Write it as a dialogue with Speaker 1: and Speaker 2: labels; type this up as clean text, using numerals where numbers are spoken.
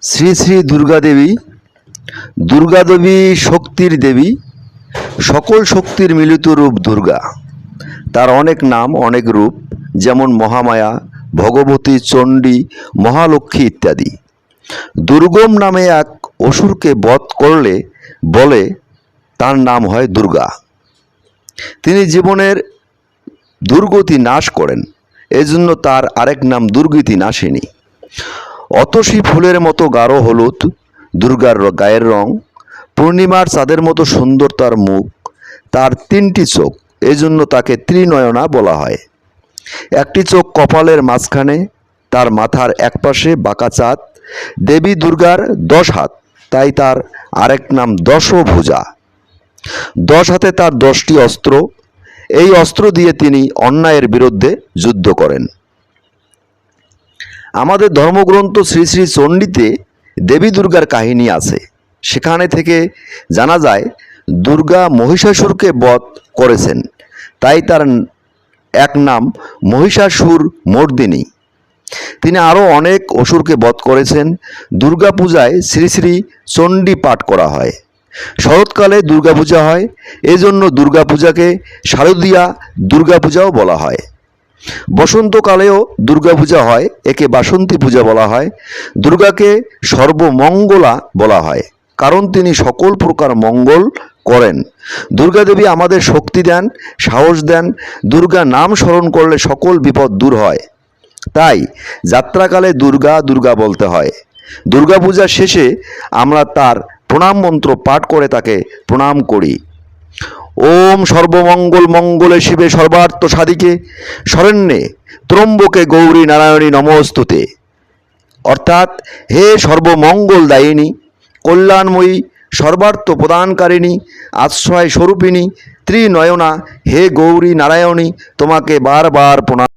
Speaker 1: শ্রী শ্রী দুর্গা দেবী। দুর্গা দেবী শক্তির দেবী, সকল শক্তির মিলিত রূপ দুর্গা। তার অনেক নাম, অনেক রূপ, যেমন মহামায়া, ভগবতী, চণ্ডী, মহালক্ষ্মী ইত্যাদি। দুর্গম নামে এক অসুরকে বধ করলে বলে তার নাম হয় দুর্গা। তিনি জীবনের দুর্গতি নাশ করেন, এজন্য তার আরেক নাম দুর্গতি নাশিনী। অতসী ফুলের মতো গাঢ় হলুদ দুর্গার গায়ের রং, পূর্ণিমার চাঁদের মতো সুন্দর তার মুখ, তার তিনটি চোখ, এজন্য তাকে ত্রিনয়না বলা হয়। একটি চোখ কপালের মাঝখানে, তার মাথার একপাশে বাঁকা চাঁদ। দেবী দুর্গার 10 হাত, তাই তার আরেক নাম দশভুজা। 10 হাতে তার 10টি অস্ত্র, এই অস্ত্র দিয়ে তিনি অন্যায়ের বিরুদ্ধে যুদ্ধ করেন। আমাদের ধর্মগ্রন্থ শ্রী শ্রী চণ্ডীতে দেবী দুর্গার কাহিনী আছে। সেখানে থেকে জানা যায় দুর্গা মহিষাসুরকে বধ করেছেন, তাই তার এক নাম মহিষাসুর মর্দিনী। তিনি আরও অনেক অসুরকে বধ করেছেন। দুর্গাপূজায় শ্রী শ্রী চণ্ডী পাঠ করা হয়। শরৎকালে দুর্গাপূজা হয়, এজন্য দুর্গাপূজাকে শারদীয়া দুর্গাপূজাও বলা হয়। বসন্তকালেও দুর্গাপূজা হয়, একে বাসন্তী পূজা বলা হয়। দুর্গাকে সর্বমঙ্গলা বলা হয়, কারণ তিনি সকল প্রকার মঙ্গল করেন। দুর্গা দেবী আমাদের শক্তি দেন, সাহস দেন। দুর্গা নাম স্মরণ করলে সকল বিপদ দূর হয়, তাই যাত্রাকালে দুর্গা দুর্গা বলতে হয়। দুর্গাপূজা শেষে আমরা তার প্রণাম মন্ত্র পাঠ করে তাকে প্রণাম করি। ওম সর্বমঙ্গল মঙ্গলে শিবে সর্বার্থ সাধিকে শরণ্যে ত্রম্বকে গৌরী নারায়ণী নমস্তুতে। অর্থাৎ হে সর্বমঙ্গল দায়িনী, কল্যাণময়ী, সর্বার্থ প্রদানকারিণী, আশ্রয় স্বরূপিণী, ত্রিনয়না, হে গৌরী নারায়ণী, তোমাকে বারবার প্রণাম।